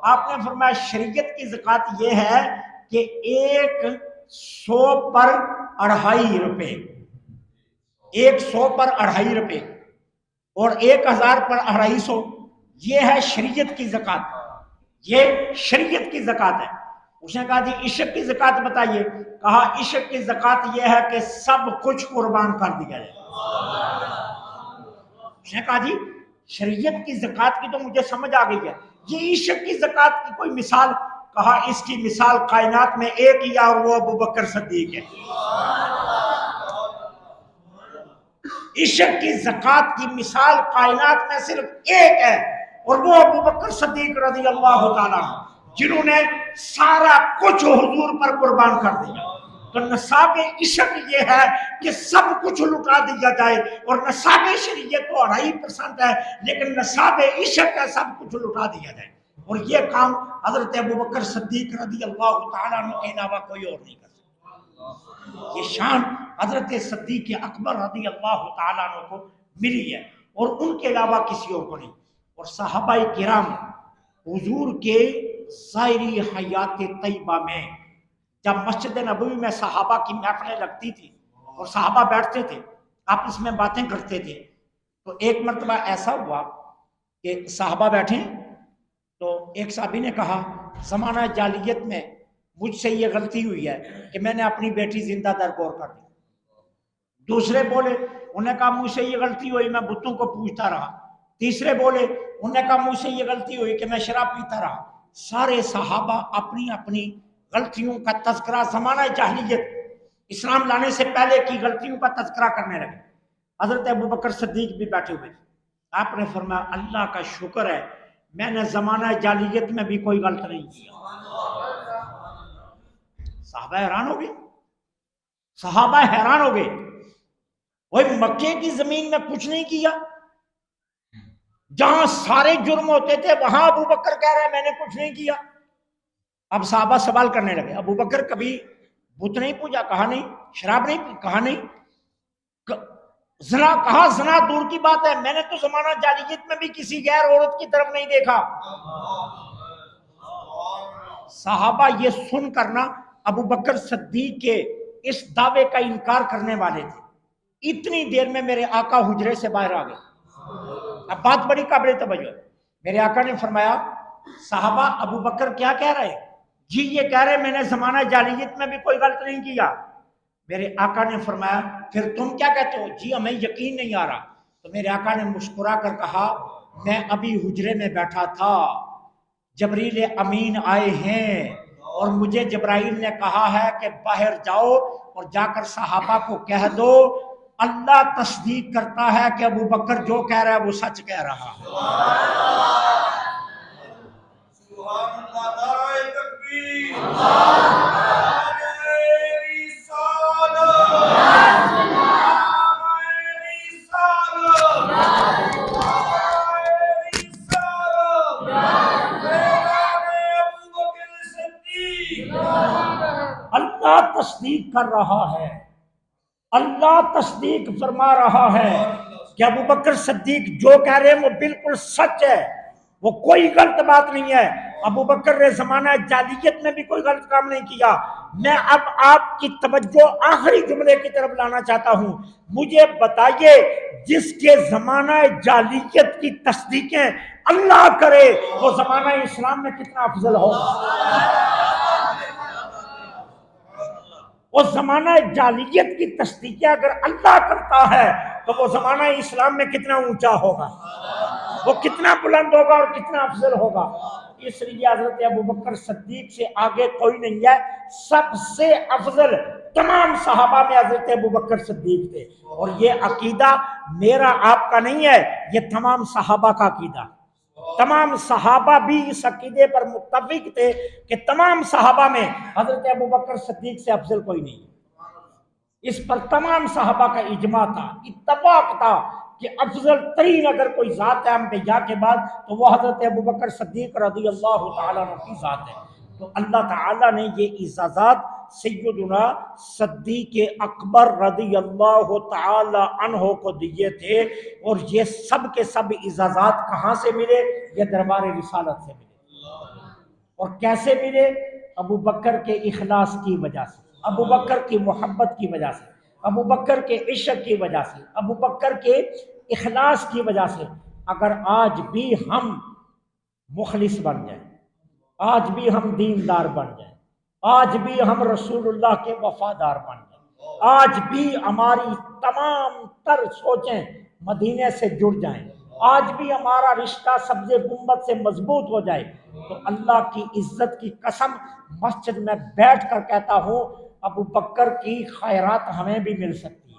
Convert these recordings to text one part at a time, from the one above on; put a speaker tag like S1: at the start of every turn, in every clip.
S1: آپ نے فرمایا شریعت کی زکوٰۃ یہ ہے کہ 100 پر 2.5 روپے، 100 پر 2.5 روپے اور 1000 پر 250، یہ ہے شریعت کی زکوٰۃ، یہ شریعت کی زکوٰۃ ہے۔ اس نے کہا جی عشق کی زکوٰۃ بتائیے، کہا عشق کی زکوٰۃ یہ ہے کہ سب کچھ قربان کر دیا جائے۔ اس نے کہا جی شریعت کی زکوٰۃ کی تو مجھے سمجھ آ گئی ہے، یہ عشق کی زکوٰۃ کی کوئی مثال؟ کہا اس کی مثال کائنات میں ایک ہی ہے اور وہ ابو بکر صدیق ہے۔ عشق کی زکوٰۃ کی مثال کائنات میں صرف ایک ہے اور وہ ابو بکر صدیق رضی اللہ تعالیٰ عنہ، جنہوں نے سارا کچھ حضور پر قربان کر دیا۔ تو نصاب عشق یہ ہے کہ سب کچھ لٹا دیا جائے، اور نصاب شریعت تو 2.5% ہے، لیکن نصاب عشق ہے سب کچھ لٹا دیا جائے، اور یہ کام حضرت ابو بکر صدیق رضی اللہ تعالیٰ عنہ کے علاوہ کوئی اور نہیں کر سکتا۔ یہ شان حضرت صدیق اکبر رضی اللہ تعالیٰ عنہ کو ملی ہے اور ان کے علاوہ کسی اور کو نہیں۔ اور صحابہ کرام حضور کے ظاہری حیات طیبہ میں جب مسجد نبوی میں صحابہ کی محفلیں لگتی تھی اور صحابہ بیٹھتے تھے آپس میں باتیں کرتے تھے، تو ایک مرتبہ ایسا ہوا کہ صحابہ بیٹھے تو ایک صحابی نے کہا زمانہ جاہلیت میں مجھ سے یہ غلطی ہوئی ہے کہ میں نے اپنی بیٹی زندہ درگور کر دی۔ دوسرے بولے، انہوں نے کہا مجھ سے یہ غلطی ہوئی میں بتوں کو پوجتا رہا۔ تیسرے بولے، انہوں نے کہا مجھ سے یہ غلطی ہوئی کہ میں شراب پیتا رہا۔ سارے صحابہ اپنی اپنی غلطیوں کا تذکرہ زمانہ جاہلیت اسلام لانے سے پہلے کی غلطیوں کا تذکرہ کرنے لگے۔ حضرت ابو بکر صدیق بھی بیٹھے ہوئے، آپ نے فرمایا اللہ کا شکر ہے میں نے زمانہ جاہلیت میں بھی کوئی غلط نہیں کیا۔ صحابہ حیران ہو گئے، صحابہ حیران ہو گئے، وہ مکے کی زمین میں کچھ نہیں کیا، جہاں سارے جرم ہوتے تھے وہاں ابو بکر کہہ رہا ہے میں نے کچھ نہیں کیا۔ اب صحابہ سوال کرنے لگے ابو بکر کبھی بت نہیں پوجا؟ کہا نہیں۔ شراب نہیں پی؟ کہا نہیں۔ زنا؟ کہا زنا دور کی بات ہے، میں نے تو زمانہ جاہلیت میں بھی کسی غیر عورت کی طرف نہیں دیکھا۔ صحابہ یہ سن کرنا ابو بکر صدیق کے اس دعوے کا انکار کرنے والے تھے۔ اتنی دیر میں میرے آقا حجرے سے باہر آ گئے۔ اب بات بڑی قابل توجہ ہے، میرے آقا نے فرمایا صحابہ ابو بکر کیا کہہ رہے ہیں؟ جی یہ کہہ رہے میں نے زمانہ جاہلیت میں بھی کوئی غلط نہیں کیا۔ میرے آقا نے فرمایا پھر تم کیا کہتے ہو؟ جی ہمیں یقین نہیں آ رہا۔ تو میرے آقا نے مسکرا کر کہا میں ابھی حجرے میں بیٹھا تھا، جبریل امین آئے ہیں اور مجھے جبرائیل نے کہا ہے کہ باہر جاؤ اور جا کر صحابہ کو کہہ دو اللہ تصدیق کرتا ہے کہ ابو بکر جو کہہ رہا ہے وہ سچ کہہ رہا ہے۔ اللہ تصدیق کر رہا ہے، اللہ تصدیق فرما رہا ہے کہ ابو بکر صدیق جو کہہ رہے ہیں وہ بالکل سچ ہے، وہ کوئی غلط بات نہیں ہے۔ ابو بکر نے زمانہ جاہلیت میں بھی کوئی غلط کام نہیں کیا۔ میں اب آپ کی توجہ آخری جملے کی طرف لانا چاہتا ہوں، مجھے بتائیے جس کے زمانہ جاہلیت کی تصدیقیں اللہ کرے وہ زمانہ اسلام میں کتنا افضل ہوگا۔ وہ زمانہ جاہلیت کی تصدیقیں اگر اللہ کرتا ہے تو وہ زمانہ اسلام میں کتنا اونچا ہوگا، وہ کتنا بلند ہوگا اور کتنا افضل ہوگا۔ اس لیے حضرت ابو بکر صدیق سے آگے کوئی نہیں ہے، سب سے افضل تمام صحابہ میں حضرت ابو بکر صدیق تھے، اور یہ عقیدہ میرا آپ کا نہیں ہے، یہ تمام صحابہ کا عقیدہ۔ تمام صحابہ بھی اس عقیدے پر متفق تھے کہ تمام صحابہ میں حضرت ابو بکر صدیق سے افضل کوئی نہیں۔ اس پر تمام صحابہ کا اجماع تھا، اتفاق تھا کہ افضل ترین اگر کوئی ذات ہے انبیاء کے بعد تو وہ حضرت ابو بکر صدیق رضی اللہ تعالیٰ عنہ کی ذات ہے۔ تو اللہ تعالیٰ نے یہ اعزازات سیدنا صدیق اکبر رضی اللہ تعالی عنہ کو دیے تھے، اور یہ سب کے سب اعزازات کہاں سے ملے؟ یہ دربار رسالت سے ملے۔ اور کیسے ملے؟ ابو بکر کے اخلاص کی وجہ سے، ابو بکر کی محبت کی وجہ سے، ابو بکر کے عشق کی وجہ سے، ابو بکر کے اخلاص کی وجہ سے۔ اگر آج بھی ہم مخلص بن جائیں، آج بھی ہم دیندار بن جائیں، آج بھی ہم رسول اللہ کے وفادار بن جائیں، آج بھی ہماری تمام تر سوچیں مدینے سے جڑ جائیں، آج بھی ہمارا رشتہ سبز گنبد سے مضبوط ہو جائے، تو اللہ کی عزت کی قسم مسجد میں بیٹھ کر کہتا ہوں ابو بکر کی خیرات ہمیں بھی مل سکتی ہے۔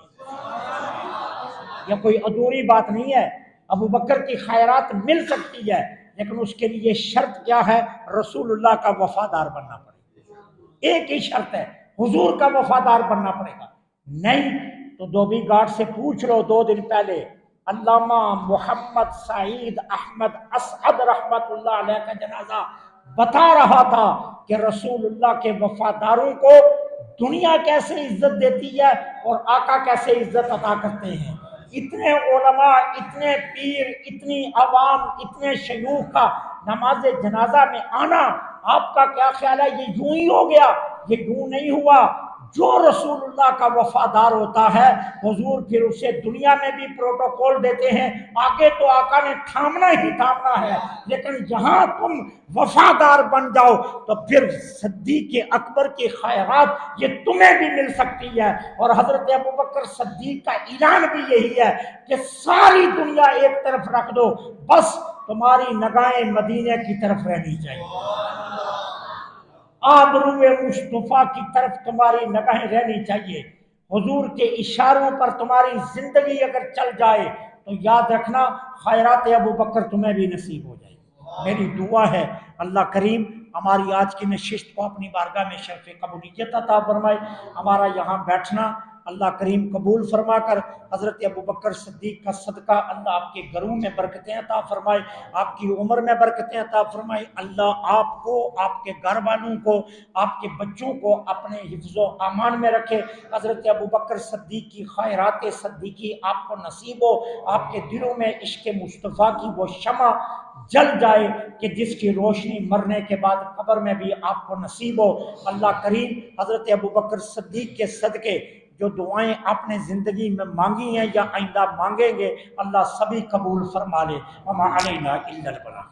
S1: یہ کوئی ادھوری بات نہیں ہے، ابو بکر کی خیرات مل سکتی ہے، لیکن اس کے لیے شرط کیا ہے؟ رسول اللہ کا وفادار بننا پڑے گا۔ ایک ہی شرط ہے، حضور کا وفادار بننا پڑے گا، نہیں تو دھوبی گھاٹ سے پوچھ لو 2 دن پہلے علامہ محمد سعید احمد اسعد رحمت اللہ علیہ کا جنازہ بتا رہا تھا کہ رسول اللہ کے وفاداروں کو دنیا کیسے عزت دیتی ہے اور آقا کیسے عزت عطا کرتے ہیں۔ اتنے علماء، اتنے پیر، اتنی عوام، اتنے شیوخ کا نماز جنازہ میں آنا، آپ کا کیا خیال ہے یہ یوں ہی ہو گیا؟ یہ یوں نہیں ہوا۔ جو رسول اللہ کا وفادار ہوتا ہے حضور پھر اسے دنیا میں بھی پروٹوکول دیتے ہیں، آگے تو آقا نے تھامنا ہی تھامنا ہے، لیکن جہاں تم وفادار بن جاؤ تو پھر صدیق اکبر کی خیرات یہ تمہیں بھی مل سکتی ہے۔ اور حضرت ابوبکر صدیق کا اعلان بھی یہی ہے کہ ساری دنیا ایک طرف رکھ دو، بس تمہاری نگاہیں مدینے کی طرف رہنی چاہیے، آبروئے مصطفیٰ کی طرف تمہاری نگاہیں رہنی چاہیے۔ حضور کے اشاروں پر تمہاری زندگی اگر چل جائے تو یاد رکھنا خیرات ابو بکر تمہیں بھی نصیب ہو جائے۔ میری دعا ہے اللہ کریم ہماری آج کی نشست کو اپنی بارگاہ میں شرف قبولیت عطا فرمائے، ہمارا یہاں بیٹھنا اللہ کریم قبول فرما کر حضرت ابوبکر صدیق کا صدقہ اللہ آپ کے گھروں میں برکتیں عطا فرمائے، آپ کی عمر میں برکتیں عطا فرمائے۔ اللہ آپ کو، آپ کے گھر والوں کو، آپ کے بچوں کو اپنے حفظ و امان میں رکھے۔ حضرت ابوبکر صدیق کی خیرات صدیقی آپ کو نصیب ہو، آپ کے دلوں میں عشق مصطفیٰ کی وہ شمع جل جائے کہ جس کی روشنی مرنے کے بعد قبر میں بھی آپ کو نصیب ہو۔ اللہ کریم حضرت ابوبکر صدیق کے صدقے جو دعائیں آپ نے زندگی میں مانگی ہیں یا آئندہ مانگیں گے اللہ سبھی قبول فرما لے۔ وما علینا الا البلاغ۔